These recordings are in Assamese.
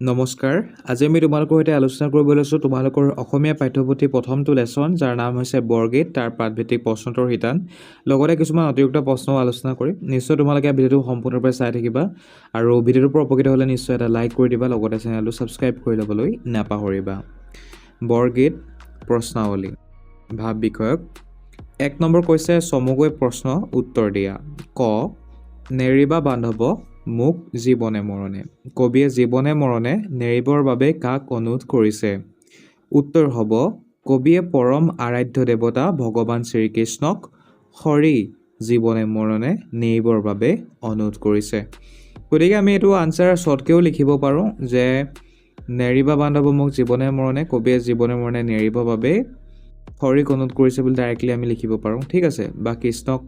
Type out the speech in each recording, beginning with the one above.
নমস্কাৰ আজি আমি তোমালোকৰ সৈতে আলোচনা কৰিব লৈছোঁ তোমালোকৰ অসমীয়া পাঠ্যপুথিৰ প্ৰথমটো লেছন যাৰ নাম হৈছে বৰগীত তাৰ পাঠভিত্তিক প্ৰশ্নোত্তৰ শিতান লগতে কিছুমান অতিৰিক্ত প্ৰশ্নও আলোচনা কৰিম নিশ্চয় তোমালোকে ভিডিঅ'টো সম্পূৰ্ণৰূপে চাই থাকিবা আৰু ভিডিঅ'টোৰ পৰা উপকৃত হ'লে নিশ্চয় এটা লাইক কৰি দিবা লগতে চেনেলটো ছাবস্ক্ৰাইব কৰি ল'বলৈ নাপাহৰিবা বৰগীত প্ৰশ্নাৱলী ভাৱ বিষয়ক 1 নম্বৰ কৈছে চমুকৈ প্ৰশ্ন উত্তৰ দিয়া ক নেৰিবা বান্ধৱ মোক জীৱনে মৰণে কবিয়ে জীৱনে মৰণে নেৰিবৰ বাবে কাক অনুৰোধ কৰিছে উত্তৰ হ'ব কবিয়ে পৰম আৰাধ্য দেৱতা ভগৱান শ্ৰীকৃষ্ণক হৰি জীৱনে মৰণে নেৰিবৰ বাবে অনুৰোধ কৰিছে গতিকে আমি এইটো আনসাৰ শৰ্টকেও লিখিব পাৰোঁ যে নেৰিবা বান্ধৱ মোক জীৱনে মৰণে কবিয়ে জীৱনে মৰণে নেৰিবৰ বাবে হৰিক অনুৰোধ কৰিছে বুলি ডাইৰেক্টলি আমি লিখিব পাৰোঁ ঠিক আছে বা কৃষ্ণক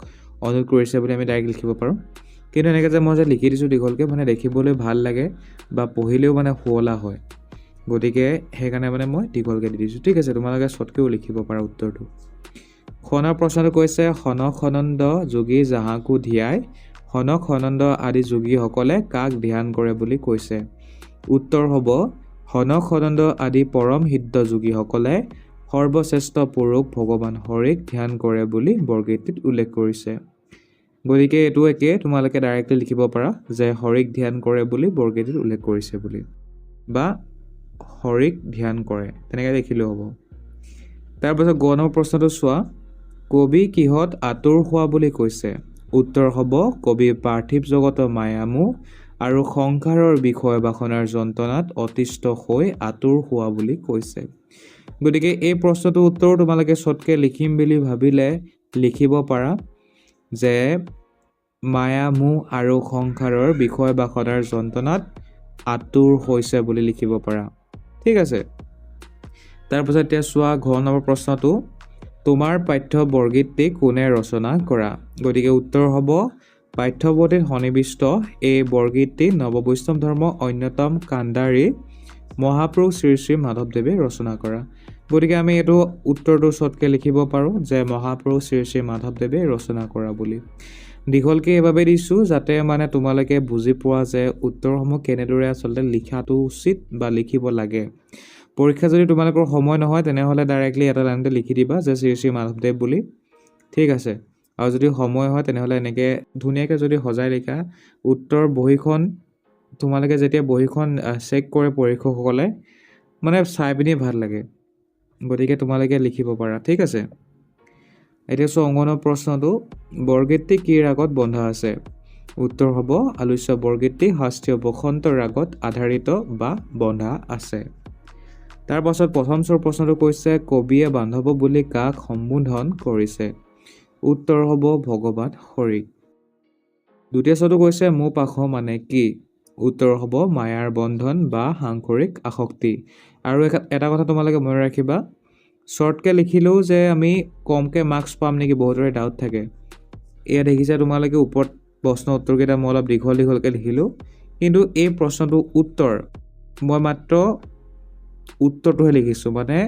অনুৰোধ কৰিছে বুলি আমি ডাইৰেক্ট লিখিব পাৰোঁ কিন্তু এনেকৈ যে মই যে লিখি দিছোঁ দীঘলকৈ মানে দেখিবলৈ ভাল লাগে বা পঢ়িলেও মানে শুৱলা হয় গতিকে সেইকাৰণে মানে মই দীঘলকৈ দি দিছোঁ ঠিক আছে তোমালোকে শৰ্টকৈও লিখিব পাৰা উত্তৰটো খনৰ প্ৰশ্নটো কৈছে খনক খনন্দ যোগী যাহাকো ধিয়াই খনক খনন্দ আদি যোগীসকলে কাক ধ্যান কৰে বুলি কৈছে উত্তৰ হ'ব খনক খনন্দ আদি পৰম সিদ্ধ যোগীসকলে সৰ্বশ্ৰেষ্ঠ পুৰুষ ভগৱান হৰিক ধ্যান কৰে বুলি বৰগীতটিত উল্লেখ কৰিছে গতিকে এইটো একে তোমালোকে ডাইৰেক্টলি লিখিব পাৰা যে হৰিক ধ্যান কৰে বুলি বৰগীতটিত উল্লেখ কৰিছে বুলি বা হৰিক ধ্যান কৰে তেনেকৈ লিখিলেও হ'ব তাৰপিছত গ নম্বৰ প্ৰশ্নটো চোৱা কবি কিহত আতুৰ হোৱা বুলি কৈছে উত্তৰ হ'ব কবি পাৰ্থিৱ জগতৰ মায়ামোহ আৰু সংসাৰৰ বিষয় বাসনাৰ যন্ত্ৰণাত অতিষ্ঠ হৈ আতুৰ হোৱা বুলি কৈছে গতিকে এই প্ৰশ্নটোৰ উত্তৰ তোমালোকে শৰ্টকৈ লিখিম বুলি ভাবিলে লিখিব পাৰা যে মায়ামোহ আৰু সংসাৰৰ বিষয় বাসনাৰ যন্ত্ৰণাত আতুৰ হৈছে বুলি লিখিব পাৰা ঠিক আছে তাৰপিছত এতিয়া চোৱা ঘ নম্বৰ প্ৰশ্নটো তোমাৰ পাঠ্য বৰগীতটি কোনে ৰচনা কৰা গতিকে উত্তৰ হ'ব পাঠ্যপুথিত সন্নিৱিষ্ট এই বৰগীতটি নৱবৈষ্ণৱ ধৰ্মৰ অন্যতম কাণ্ডাৰী মহাপুৰুষ শ্ৰী শ্ৰী মাধৱদেৱে ৰচনা কৰা গতিকে আমি এইটো উত্তৰটো শৰ্টকৈ লিখিব পাৰোঁ যে মহাপুৰুষ শ্ৰী শ্ৰী মাধৱদেৱে ৰচনা কৰা বুলি দীঘলকৈ এইভাবে দিছোঁ যাতে মানে তোমালোকে বুজি পোৱা যে উত্তৰসমূহ কেনেদৰে আচলতে লিখাটো উচিত বা লিখিব লাগে পৰীক্ষা যদি তোমালোকৰ সময় নহয় তেনেহ'লে ডাইৰেক্টলি এটা লাইনতে লিখি দিবা যে শ্ৰী শ্ৰী মাধৱদেৱ বুলি ঠিক আছে আৰু যদি সময় হয় তেনেহ'লে এনেকৈ ধুনীয়াকৈ যদি সজাই লিখা উত্তৰ বহীখন তোমালোকে যেতিয়া বহীখন চেক কৰে পৰীক্ষকসকলে মানে চাই পিনি ভাল লাগে গতিকে তোমালোকে লিখিব পাৰা ঠিক আছে এতিয়া চোৱা অংগনৰ প্ৰশ্নটো বৰগীতটি কি ৰাগত বন্ধা আছে উত্তৰ হ'ব আলোচ্য বৰগীতটি শাস্ত্ৰীয় বসন্ত ৰাগত আধাৰিত বা বন্ধা আছে তাৰ পাছত প্ৰথম প্ৰশ্নটো কৈছে কবিয়ে বান্ধৱ বুলি কাক সম্বোধন কৰিছে উত্তৰ হ'ব ভগৱান হৰিক দ্বিতীয় চটো কৈছে মোৰ পাশ মানে কি উত্তৰ হ'ব মায়াৰ বন্ধন বা সাংসাৰিক আসক্তি আৰু এটা কথা তোমালোকে মনত ৰাখিবা শৰ্টকৈ লিখিলেও যে আমি কমকৈ মাৰ্কছ পাম নেকি বহুতৰে ডাউট থাকে এয়া দেখিছা তোমালোকে ওপৰত প্ৰশ্ন উত্তৰকেইটা মই অলপ দীঘলকৈ লিখিলোঁ কিন্তু এই প্ৰশ্নটো উত্তৰ মই মাত্ৰ উত্তৰটোহে লিখিছোঁ মানে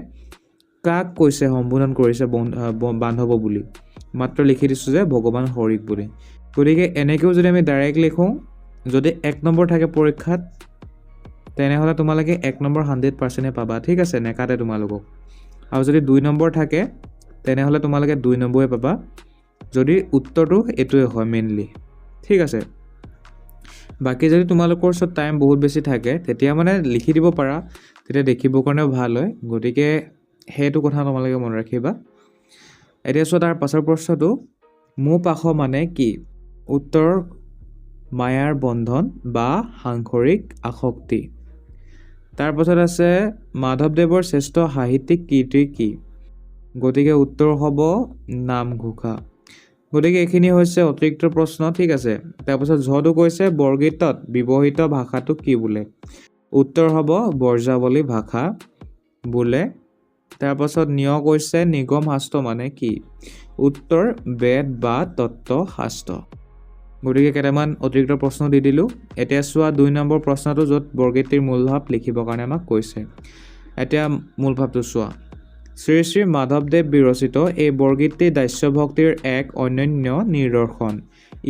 কাক কৈছে সম্বোধন কৰিছে বান্ধৱ বুলি মাত্ৰ লিখি দিছোঁ যে ভগৱান হৰিক বুলি গতিকে এনেকৈও যদি আমি ডাইৰেক্ট লিখোঁ যদি 1 নম্বৰ থাকে পৰীক্ষাত তেনেহ'লে তোমালোকে 1 নম্বৰ 100% পাবা ঠিক আছে নেকাটে তোমালোকক আৰু যদি 2 নম্বৰ থাকে তেনেহ'লে তোমালোকে 2 নম্বৰে পাবা যদি উত্তৰটো এইটোৱে হয় মেইনলি ঠিক আছে বাকী যদি তোমালোকৰ ওচৰত টাইম বহুত বেছি থাকে তেতিয়া মানে লিখি দিব পাৰা তেতিয়া দেখিবৰ কাৰণেও ভাল হয় গতিকে সেইটো কথা তোমালোকে মনত ৰাখিবা এতিয়া চোৱা তাৰ পাছৰ প্ৰশ্নটো মোৰ পাশ মানে কি উত্তৰ মায়াৰ বন্ধন বা সাংসাৰিক আসক্তি তাৰ পাছত আছে মাধৱদেৱৰ শ্ৰেষ্ঠ সাহিত্যিক কীৰ্তি কি গতিকে উত্তৰ হ'ব নামঘোষা গতিকে এইখিনি হৈছে অতিৰিক্ত প্ৰশ্ন ঠিক আছে তাৰপাছত ঝটো কৈছে বৰগীতত ব্যৱহৃত ভাষাটো কি বোলে উত্তৰ হ'ব বৰ্জাৱলী ভাষা বোলে তাৰপাছত নিয় কৈছে নিগম শাস্ত্ৰ মানে কি উত্তৰ বেদ বা তত্ত্ব শাস্ত্ৰ গতিকে কেইটামান অতিৰিক্ত প্ৰশ্ন দি দিলোঁ এতিয়া চোৱা 2 নম্বৰ প্ৰশ্নটো য'ত বৰগীতটিৰ মূলভাৱ লিখিবৰ কাৰণে আমাক কৈছে এতিয়া মূলভাৱটো চোৱা শ্ৰী শ্ৰী মাধৱদেৱ বিৰচিত এই বৰগীতটি দাস্যভক্তিৰ এক অনন্য নিদৰ্শন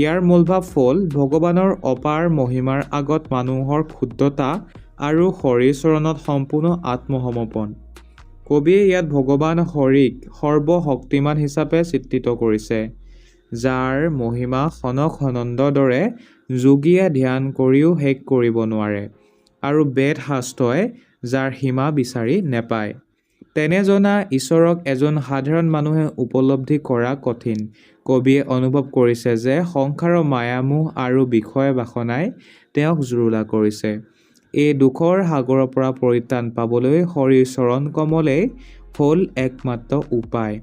ইয়াৰ মূলভাৱ হ'ল ভগৱানৰ অপাৰ মহিমাৰ আগত মানুহৰ ক্ষুদ্ৰতা আৰু হৰিৰ চৰণত সম্পূৰ্ণ আত্মসমৰ্পণ। কবিয়ে ইয়াত ভগৱান হৰিক সৰ্বশক্তিমান হিচাপে চিত্ৰিত কৰিছে, যাৰ মহিমা সনক সনন্দৰ দৰে যোগীয়ে ধ্যান কৰিও শেষ কৰিব নোৱাৰে আৰু বেদ শাস্ত্ৰই যাৰ সীমা বিচাৰি নেপায়। তেনে জনা ঈশ্বৰক এজন সাধাৰণ মানুহে উপলব্ধি কৰা কঠিন। কবিয়ে অনুভৱ কৰিছে যে সংসাৰৰ মায়ামোহ আৰু বিষয় বাসনাই তেওঁক জুৰুলা কৰিছে। এই দুখৰ সাগৰৰ পৰা পৰিত্ৰাণ পাবলৈ হৰিৰ চৰণ কমলেই হ'ল একমাত্ৰ উপায়।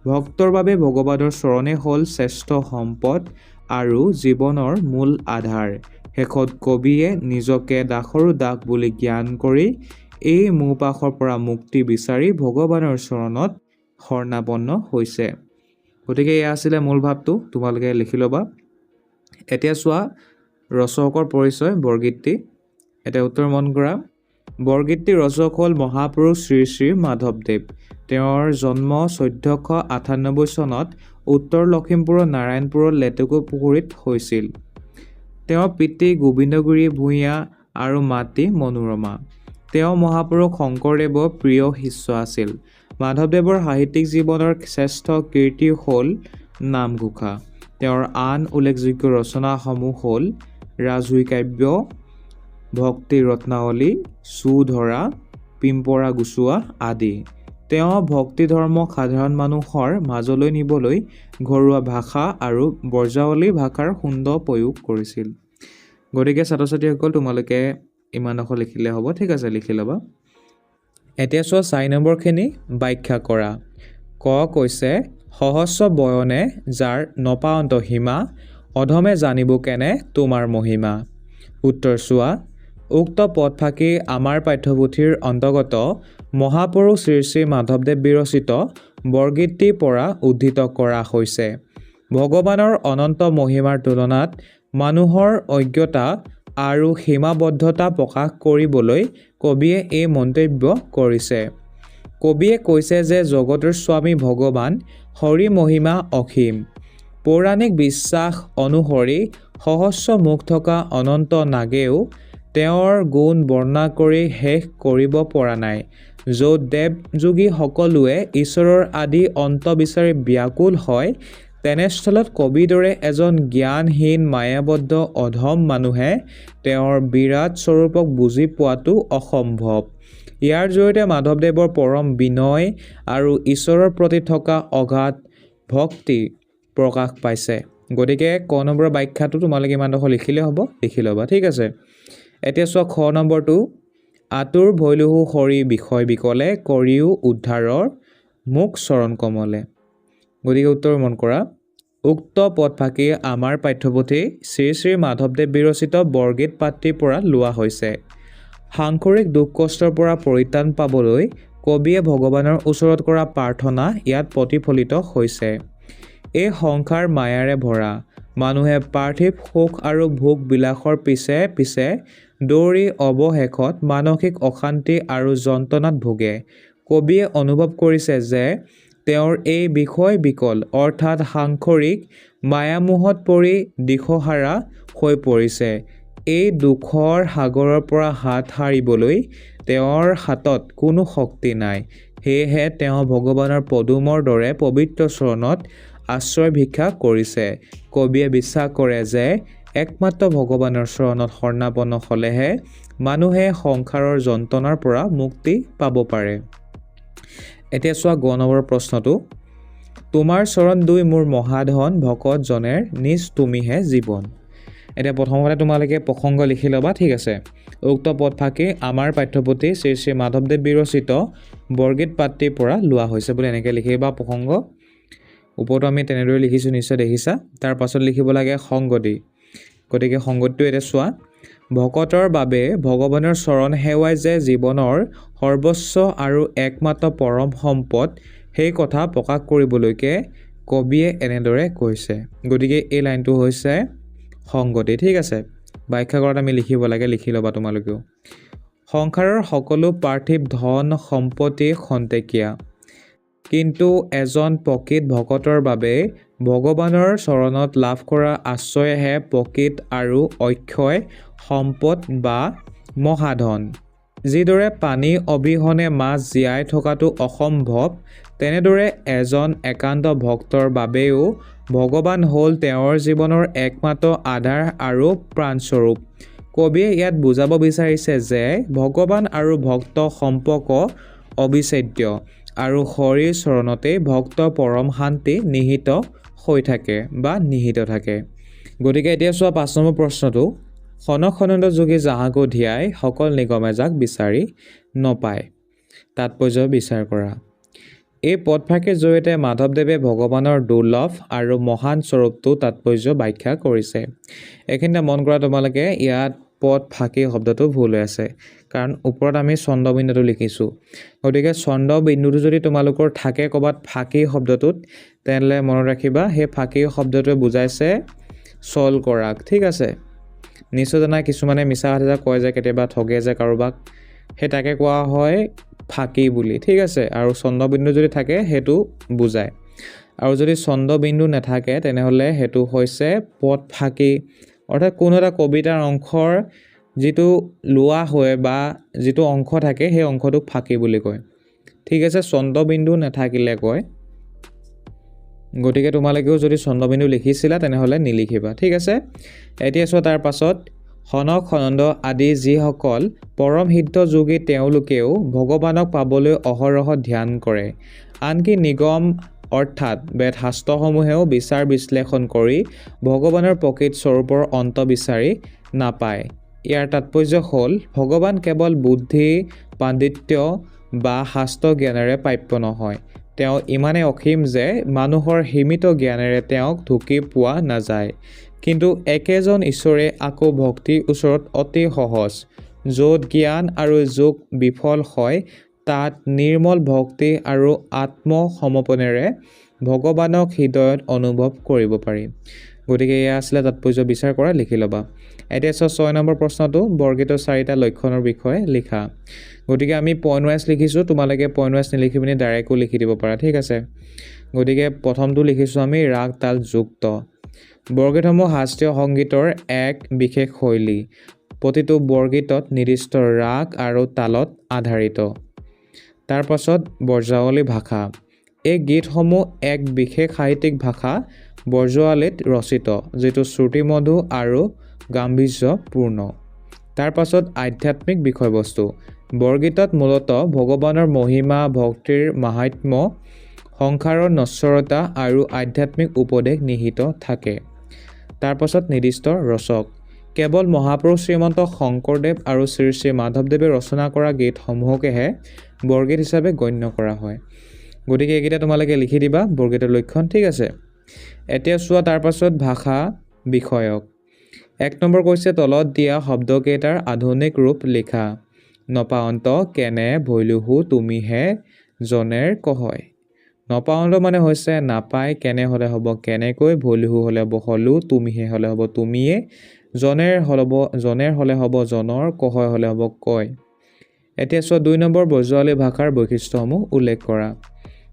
ভক্তৰ বাবে ভগৱানৰ চৰণেই হ'ল শ্ৰেষ্ঠ সম্পদ আৰু জীৱনৰ মূল আধাৰ। শেষত কবিয়ে নিজকে দাসৰো দাস বুলি জ্ঞান কৰি এই মোহপাশৰ পৰা মুক্তি বিচাৰি ভগৱানৰ চৰণত শৰণাপন্ন হৈছে। গতিকে এয়া আছিলে মূল ভাৱটো, তোমালোকে লিখি ল'বা। এতিয়া চোৱা ৰচকৰ পৰিচয়, বৰগীতটি। এতিয়া উত্তৰ মন কৰা। বৰগীতটিৰ ৰচক হ'ল মহাপুৰুষ শ্ৰী শ্ৰী মাধৱদেৱ। তেওঁৰ জন্ম 1498 চনত উত্তৰ লখিমপুৰৰ নাৰায়ণপুৰৰ লেটেকু পুখুৰীত হৈছিল। তেওঁৰ পিতৃ গোবিন্দগিৰি ভূঞা আৰু মাতৃ মনোৰমা। তেওঁ মহাপুৰুষ শংকৰদেৱৰ প্ৰিয় শিষ্য আছিল। মাধৱদেৱৰ সাহিত্যিক জীৱনৰ শ্ৰেষ্ঠ কীৰ্তি হ'ল নামঘোষা। তেওঁৰ আন উল্লেখযোগ্য ৰচনাসমূহ হ'ল ৰাজহুই কাব্য, ভক্তি ৰত্নাৱলী, চু ধৰা, পিম্পৰা গুচোৱা আদি। তেওঁ ভক্তি ধৰ্মক সাধাৰণ মানুহৰ মাজলৈ নিবলৈ ঘৰুৱা ভাষা আৰু ব্ৰজাৱলী ভাষাৰ সুন্দৰ প্ৰয়োগ কৰিছিল। গতিকে ছাত্ৰ ছাত্ৰীসকল তোমালোকে ইমান ডোখৰ লিখিলে হ'ব, ঠিক আছে, লিখি ল'বা। এতিয়া চোৱা 4 নম্বৰখিনি ব্যাখ্যা কৰা। ক কৈছে সহস্ৰ বয়নে যাৰ নপাৱন্ত সীমা, অধমে জানিব কেনে তোমাৰ মহিমা। উত্তৰ চোৱা উক্ত পদফাকি আমাৰ পাঠ্যপুথিৰ অন্তৰ্গত মহাপুৰুষ শ্ৰী শ্ৰী মাধৱদেৱ বিৰচিত বৰগীতটিৰ পৰা উদ্ধৃত কৰা হৈছে। ভগৱানৰ অনন্ত মহিমাৰ তুলনাত মানুহৰ অজ্ঞতা আৰু সীমাবদ্ধতা প্ৰকাশ কৰিবলৈ কবিয়ে এই মন্তব্য কৰিছে। কবিয়ে কৈছে যে জগতৰ স্বামী ভগৱান হৰি মহিমা অসীম। পৌৰাণিক বিশ্বাস অনুসৰি সহস্ৰ মুখ থকা অনন্ত নাগেও তেওঁৰ গুণ বৰ্ণনা কৰি শেষ কৰিব পৰা নাই। য'ত দেৱ যোগী সকলোৱে ঈশ্বৰৰ আদি অন্ত বিচাৰি ব্যাকুল হয়, তেনেস্থলত কবিৰ দৰে এজন জ্ঞানহীন মায়াবদ্ধ অধম মানুহে তেওঁৰ বিৰাট স্বৰূপক বুজি পোৱাটো অসম্ভৱ। ইয়াৰ জৰিয়তে মাধৱদেৱৰ পৰম বিনয় আৰু ঈশ্বৰৰ প্ৰতি থকা অগাধ ভক্তি প্ৰকাশ পাইছে। গতিকে ক নম্বৰৰ ব্যাখ্যাটো তোমালোকে ইমান ডোখৰ লিখিলে হ'ব, লিখি ল'বা, ঠিক আছে। এতিয়া চোৱা খ নম্বৰটো। আতুৰ ভৈলুহু হৰি বিষয় বিকলে, কৰিও উদ্ধাৰৰ মোক চৰণ কমলে। গতিকে উত্তৰ মন কৰা। উক্ত পদফাকি আমাৰ পাঠ্যপুথি শ্ৰী শ্ৰী মাধৱদেৱ বিৰচিত বৰগীত পাঠটিৰ পৰা লোৱা হৈছে। সাংসাৰিক দুখ কষ্টৰ পৰা পৰিত্ৰাণ পাবলৈ কবিয়ে ভগৱানৰ ওচৰত কৰা প্ৰাৰ্থনা ইয়াত প্ৰতিফলিত হৈছে। এই সংসাৰ মায়াৰে ভৰা। মানুহে পাৰ্থিৱ সুখ আৰু ভোগ বিলাসৰ পিছে পিছে দৌৰি অৱশেষত মানসিক অশান্তি আৰু যন্ত্ৰণাত ভোগে। কবিয়ে অনুভৱ কৰিছে যে তেওঁৰ এই বিষয় বিকল অৰ্থাৎ সাংসাৰিক মায়ামোহত পৰি দিশহাৰা হৈ পৰিছে। এই দুখৰ সাগৰৰ পৰা হাত সাৰিবলৈ তেওঁৰ হাতত কোনো শক্তি নাই। সেয়েহে তেওঁ ভগৱানৰ পদুমৰ দৰে পবিত্ৰ চৰণত আশ্ৰয় ভিক্ষা কৰিছে। কবিয়ে বিশ্বাস কৰে যে একমাত্ৰ ভগৱানৰ চৰণত শৰণাপন্ন হ'লেহে মানুহে সংসাৰৰ যন্ত্ৰণাৰ পৰা মুক্তি পাব পাৰে। এতিয়া চোৱা গ নম্বৰৰ প্ৰশ্নটো। তোমাৰ চৰণ দুই মোৰ মহাধন, ভকত জনেৰ নিজ তুমিহে জীৱন। এতিয়া প্ৰথমতে তোমালোকে প্ৰসংগ লিখি ল'বা, ঠিক আছে। উক্ত পদফাকি আমাৰ পাঠ্যপুথি শ্ৰী শ্ৰী মাধৱদেৱ বিৰচিত বৰগীত পাঠটিৰ পৰা লোৱা হৈছে বুলি এনেকৈ লিখিবা প্ৰসংগ। ওপৰতো আমি তেনেদৰে লিখিছোঁ, নিশ্চয় দেখিছা। তাৰ পাছত লিখিব লাগে সংগতি। গতিকে সংগতিটো এতিয়া চোৱা। ভকতৰ বাবে ভগৱানৰ চৰণ সেৱাই যে জীৱনৰ সৰ্বোচ্চ আৰু একমাত্ৰ পৰম সম্পদ, সেই কথা প্ৰকাশ কৰিবলৈকে কবিয়ে এনেদৰে কৈছে। গতিকে এই লাইনটো হৈছে সংগতি, ঠিক আছে। ব্যাখ্যা কৰাত আমি লিখিব লাগে, লিখি ল'বা তোমালোকেও। সংসাৰৰ সকলো পাৰ্থিৱ ধন সম্পত্তি খন্তেকীয়া, কিন্তু এজন প্ৰকৃত ভকতৰ বাবে ভগৱানৰ চৰণত লাভ কৰা আশ্ৰয়হে প্ৰকৃত আৰু অক্ষয় সম্পদ বা মহাধন। যিদৰে পানী অবিহনে মাছ জীয়াই থকাটো অসম্ভৱ, তেনেদৰে এজন একান্ত ভক্তৰ বাবেও ভগৱান হ'ল তেওঁৰ জীৱনৰ একমাত্ৰ আধাৰ আৰু প্ৰাণস্বৰূপ। কবিয়ে ইয়াত বুজাব বিচাৰিছে যে ভগৱান আৰু ভক্ত সম্পৰ্ক অবিচ্ছেদ্য আৰু হৰিৰ চৰণতেই ভক্ত পৰম শান্তি নিহিত হৈ থাকে বা নিহিত থাকে। গতিকে এতিয়া চোৱা 5 নম্বৰ প্ৰশ্নটো। খনক খনন্দ যোগী যাহাকো ধিয়াই সকল নিগমে যাক বিচাৰি নপায়। তাৎপৰ্য বিচাৰ কৰা। এই পদফাঁকিৰ জৰিয়তে মাধৱদেৱে ভগৱানৰ দুৰ্লভ আৰু মহান স্বৰূপটো তাৎপৰ্য ব্যাখ্যা কৰিছে। এইখিনিতে মন কৰা তোমালোকে ইয়াত পদফাঁকি শব্দটো ভুল হৈ আছে, কাৰণ ওপৰত আমি চন্দ্ৰবিন্দুটো লিখিছোঁ। গতিকে চন্দ্ৰবিন্দুটো যদি তোমালোকৰ থাকে ক'ৰবাত ফাঁকি শব্দটোত, তেনেহ'লে মনত ৰাখিবা সেই ফাঁকি শব্দটোৱে বুজাইছে চল কৰাক। ঠিক আছে, নিশ্চয় জানা কিছুমানে মিছা কথা কয় যে কেতিয়াবা ঠগে যে কাৰোবাক, সেই তাকে কোৱা হয় ফাঁকি বুলি। ঠিক আছে, আৰু চন্দ্ৰবিন্দু যদি থাকে সেইটো বুজায়, আৰু যদি চন্দ্ৰবিন্দু নাথাকে তেনেহ'লে সেইটো হৈছে পদফাঁকি, অৰ্থাৎ কোনো এটা কবিতাৰ অংশৰ যিটো লোৱা হয় বা যিটো অংশ থাকে সেই অংশটোক ফাঁকি বুলি কয়। ঠিক আছে, চন্দ্ৰবিন্দু নাথাকিলে কয়। গতিকে তোমালোকেও যদি চন্দ্ৰবিন্দু লিখিছিলা তেনেহ'লে নিলিখিবা। ঠিক আছে, এতিয়া চোৱা তাৰ পাছত, খনক খনন্দ আদি যিসকল পৰম সিদ্ধ যোগী তেওঁলোকেও ভগৱানক পাবলৈ অহৰহ ধ্যান কৰে। আনকি নিগম অৰ্থাৎ বেদ শাস্ত্ৰসমূহেও বিচাৰ বিশ্লেষণ কৰি ভগৱানৰ প্ৰকৃত স্বৰূপৰ অন্ত বিচাৰি নাপায়। ইয়াৰ তাৎপৰ্য হ'ল ভগৱান কেৱল বুদ্ধি পাণ্ডিত্য বা শাস্ত্ৰ জ্ঞানেৰে প্ৰাপ্য নহয়, তেওঁ ইমানেই অসীম যে মানুহৰ সীমিত জ্ঞানেৰে তেওঁক ঢুকি পোৱা নাযায়। কিন্তু একেজন ঈশ্বৰে আকৌ ভক্তিৰ ওচৰত অতি সহজ। য'ত জ্ঞান আৰু যোগ বিফল হয় তাত নিৰ্মল ভক্তি আৰু আত্মসমৰ্পণেৰে ভগৱানক হৃদয়ত অনুভৱ কৰিব পাৰি। গতিকে এয়া আছিলে তাৎপৰ্য বিচাৰ কৰা, লিখি ল'বা। এতিয়া 6 নম্বৰ প্ৰশ্নটো, বৰগীতৰ 4টা লক্ষণৰ বিষয়ে লিখা। গতিকে আমি পইণ্ট ৱাইজ লিখিছোঁ, তোমালোকে পইণ্ট ৱাইজ নিলিখি পিনি ডাইৰেক্টো লিখি দিব পাৰা। ঠিক আছে, গতিকে প্ৰথমটো লিখিছোঁ আমি ৰাগ তাল যুক্ত। বৰগীতসমূহ শাস্ত্ৰীয় সংগীতৰ এক বিশেষ শৈলী। প্ৰতিটো বৰগীতত নিৰ্দিষ্ট ৰাগ আৰু তালত আধাৰিত। তাৰ পাছত ব্ৰজাৱলী ভাষা। এই গীতসমূহ এক বিশেষ সাহিত্যিক ভাষা ব্ৰজাৱলীত ৰচিত, যিটো শ্ৰুতিমধুৰ আৰু গাম্ভীৰ্যপূৰ্ণ। তাৰ পাছত আধ্যাত্মিক বিষয়বস্তু। বৰগীতত মূলতঃ ভগৱানৰ মহিমা, ভক্তিৰ মাহাত্ম্য, সংসাৰৰ নশ্বৰতা আৰু আধ্যাত্মিক উপদেশ নিহিত থাকে। তাৰ পাছত নিৰ্দিষ্ট ৰচক। কেৱল মহাপুৰুষ শ্ৰীমন্ত শংকৰদেৱ আৰু শ্ৰী শ্ৰী মাধৱদেৱে ৰচনা কৰা গীতসমূহকেহে বৰগীত হিচাপে গণ্য কৰা হয়। গতিকে এইকেইটা তোমালোকে লিখি দিবা বৰগীতৰ লক্ষণ। ঠিক আছে, এতিয়া চোৱা তাৰ পাছত ভাষা বিষয়ক। 1 নম্বৰ কৈছে তলত দিয়া শব্দকেইটাৰ আধুনিক ৰূপ লিখা। নপাৱন্ত কেনে ভৈলুহু তুমিহে জনেৰ কহয়। নপাৱন্ত মানে হৈছে নাপায়, কেনে হ'লে হ'ব কেনেকৈ, ভৈলুহু হ'লে হ'ব হলু, তুমিহে হ'লে হ'ব তুমিয়ে, জনেৰ হ'লে হ'ব জনৰ, কহয় হ'লে হ'ব কয়। এতিয়া চোৱা 2 নম্বৰ ব্ৰজাৱলী ভাষাৰ বৈশিষ্ট্যসমূহ উল্লেখ কৰা।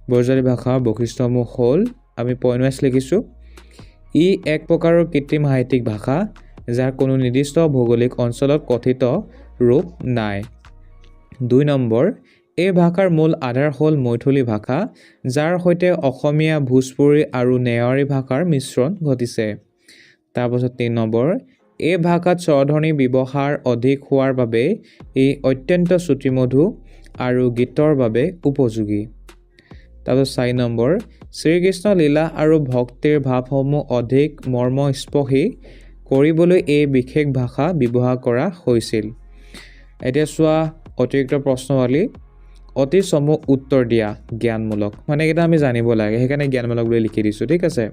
ব্ৰজাৱলী ভাষাৰ বৈশিষ্ট্যসমূহ হ'ল, আমি পইণ্ট ৱাইজ লিখিছোঁ, ই এক প্ৰকাৰৰ কৃত্ৰিম সাহিত্যিক ভাষা যাৰ কোনো নিৰ্দিষ্ট ভৌগোলিক অঞ্চলত কথিত ৰূপ নাই। 2 নম্বৰ, এই ভাষাৰ মূল আধাৰ হ'ল মৈথিলী ভাষা, যাৰ সৈতে অসমীয়া, ভোজপুৰী আৰু নেৱাৰী ভাষাৰ মিশ্ৰণ ঘটিছে। তাৰপাছত 3 নম্বৰ, এই ভাষাত স্বৰধ্বনি ব্যৱহাৰ অধিক হোৱাৰ বাবে ই অত্যন্ত শ্ৰুতিমধুৰ আৰু গীতৰ বাবে উপযোগী। তাৰপাছত 4 নম্বৰ, শ্ৰীকৃষ্ণ লীলা আৰু ভক্তিৰ ভাৱসমূহ অধিক মৰ্মস্পৰ্শী কৰিবলৈ এই বিশেষ ভাষা ব্যৱহাৰ কৰা হৈছিল। এতিয়া চোৱা অতিৰিক্ত প্ৰশ্নাৱলী। অতি চমু উত্তৰ দিয়া জ্ঞানমূলক, মানে এইকেইটা আমি জানিব লাগে, সেইকাৰণে জ্ঞানমূলক বুলি লিখি দিছোঁ। ঠিক আছে,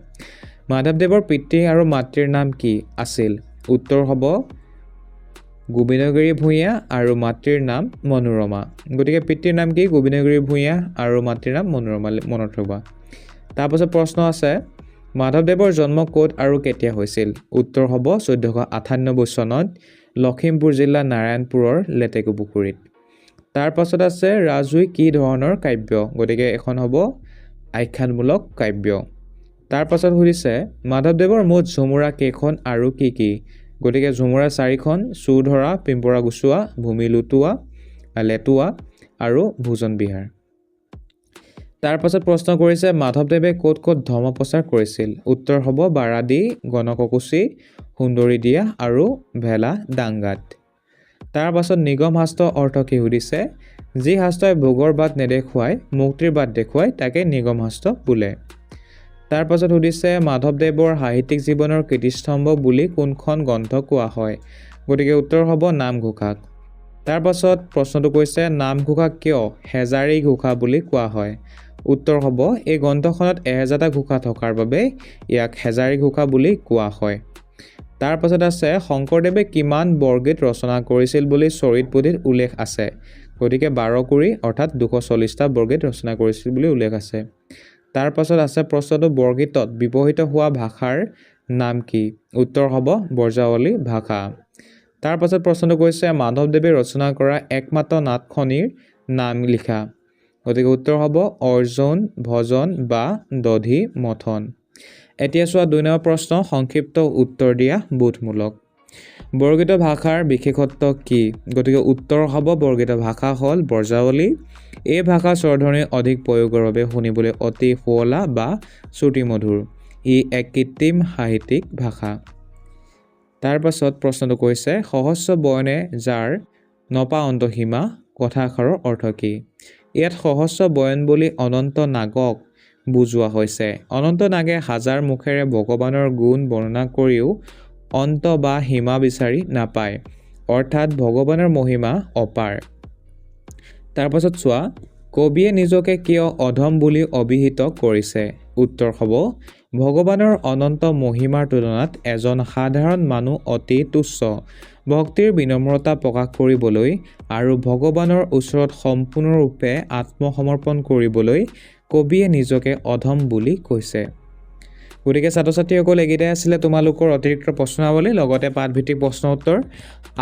মাধৱদেৱৰ পিতৃ আৰু মাতৃৰ নাম কি আছিল? উত্তৰ হ'ব গোবিন্দগিৰি ভূঞা আৰু মাতৃৰ নাম মনোৰমা। গতিকে পিতৃৰ নাম কি? গোবিন্দগিৰি ভূঞা আৰু মাতৃৰ নাম মনোৰমা, মনত ৰ'বা। তাৰপাছত প্ৰশ্ন আছে, মাধৱদেৱৰ জন্ম ক'ত আৰু কেতিয়া হৈছিল? উত্তৰ হ'ব 1498 চনত লখিমপুৰ জিলা নাৰায়ণপুৰৰ লেটেকু পুখুৰীত। তাৰ পাছত আছে ৰাজুই কি ধৰণৰ কাব্য? গতিকে এখন হ'ব আখ্যানমূলক কাব্য। তাৰ পাছত সুধিছে মাধৱদেৱৰ মুঠ ঝুমুৰা কেইখন আৰু কি কি? গতিকে ঝুমুৰা 4খন, চুৰ ধৰা, পিম্পৰা গুচোৱা, ভূমি লুটোৱা লেটুৱা আৰু ভোজন বিহাৰ। তাৰ পাছত প্ৰশ্ন কৰিছে মাধৱদেৱে ক'ত ক'ত ধৰ্ম প্ৰচাৰ কৰিছিল? উত্তৰ হ'ব বাৰাদি, গণককুছি, সুন্দৰীদিয়া আৰু ভেলা ডাংগাত। তাৰ পাছত নিগম শাস্ত্ৰৰ অৰ্থ কি সুধিছে? যি শাস্ত্ৰই ভোগৰ বাট নেদেখুৱাই মুক্তিৰ বাট দেখুৱাই তাকে নিগম শাস্ত্ৰ বোলে। তাৰ পাছত সুধিছে মাধৱদেৱৰ সাহিত্যিক জীৱনৰ কীৰ্তিস্তম্ভ বুলি কোনখন গ্ৰন্থ কোৱা হয়? গতিকে উত্তৰ হ'ব নামঘোষাক। তাৰ পাছত প্ৰশ্নটো কৈছে নামঘোষাক কিয় হেজাৰী ঘোষা বুলি কোৱা হয়? উত্তৰ হ'ব এই গ্ৰন্থখনত 1000টা ঘোষা থকাৰ বাবে ইয়াক হেজাৰী ঘোষা বুলি কোৱা হয়। তাৰ পাছত আছে শংকৰদেৱে কিমান বৰগীত ৰচনা কৰিছিল বুলি চৰিত পুথিত উল্লেখ আছে? গতিকে 12 কুৰি অৰ্থাৎ 240টা বৰগীত ৰচনা কৰিছিল বুলি উল্লেখ আছে। তাৰ পাছত আছে প্ৰশ্নটো বৰগীতত ব্যৱহৃত হোৱা ভাষাৰ নাম কি? উত্তৰ হ'ব ব্ৰজাৱলী ভাষা। তাৰ পাছত প্ৰশ্নটো কৈছে মাধৱদেৱে ৰচনা কৰা একমাত্ৰ নাটখনিৰ নাম লিখা। গতিকে উত্তৰ হ'ব অৰ্জুন ভজন বা দধি মথন। এতিয়া চোৱা 2 নম্বৰ প্ৰশ্ন সংক্ষিপ্ত উত্তৰ দিয়া বোধমূলক। বৰগীত ভাষাৰ বিশেষত্ব কি? গতিকে উত্তৰ হ'ব বৰগীত ভাষা হ'ল ব্ৰজাৱলী। এই ভাষা স্বৰধ্বনিৰ অধিক প্ৰয়োগৰ বাবে শুনিবলৈ অতি শুৱলা বা শ্ৰুতিমধুৰ। ই এক কৃত্ৰিম সাহিত্যিক ভাষা। তাৰ পাছত প্ৰশ্নটো কৈছে সহস্ৰ বয়নে যাৰ নপা অন্তসীমা কথাষাৰৰ অৰ্থ কি? ইয়াত সহস্ৰ বয়ন বুলি অনন্ত নাগক বুজোৱা হৈছে। অনন্ত নাগে হাজাৰ মুখেৰে ভগৱানৰ গুণ বৰ্ণনা কৰিও অন্ত বা সীমা বিচাৰি নাপায়, অৰ্থাৎ ভগৱানৰ মহিমা অপাৰ। তাৰ পাছত চোৱা কবিয়ে নিজকে কিয় অধম বুলি অভিহিত কৰিছে? উত্তৰ হ'ব ভগৱানৰ অনন্ত মহিমাৰ তুলনাত এজন সাধাৰণ মানুহ অতি তুচ্ছ। ভক্তিৰ বিনম্ৰতা প্ৰকাশ কৰিবলৈ আৰু ভগৱানৰ ওচৰত সম্পূৰ্ণৰূপে আত্মসমৰ্পণ কৰিবলৈ কবিয়ে নিজকে অধম বুলি কৈছে। গতিকে ছাত্ৰ ছাত্ৰীসকল এইকেইটাই আছিলে তোমালোকৰ অতিৰিক্ত প্ৰশ্নাৱলী লগতে পাঠভিত্তিক প্ৰশ্ন উত্তৰ।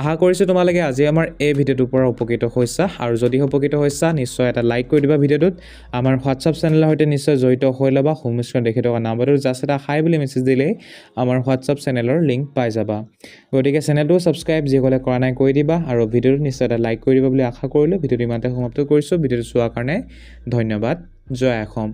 আশা কৰিছোঁ তোমালোকে আজি আমাৰ এই ভিডিঅ'টোৰ পৰা উপকৃত হৈছা, আৰু যদি উপকৃত হৈছা নিশ্চয় এটা লাইক কৰি দিবা ভিডিঅ'টোত। আমাৰ হোৱাটছআপ চেনেলৰ সৈতে নিশ্চয় জড়িত হৈ ল'বা। হোম স্ক্ৰীনত দেখি থকা নাম্বাৰটোত জাষ্ট এটা হাই বুলি মেছেজ দিলেই আমাৰ হোৱাটছআপ চেনেলৰ লিংক পাই যাবা। গতিকে চেনেলটো ছাবস্ক্ৰাইব যিসকলে কৰা নাই কৰি দিবা, আৰু ভিডিঅ'টো নিশ্চয় এটা লাইক কৰি দিবা বুলি আশা কৰিলোঁ। ভিডিঅ'টো ইমানতে সমাপ্ত কৰিছোঁ। ভিডিঅ'টো চোৱাৰ কাৰণে ধন্যবাদ। জয় অসম।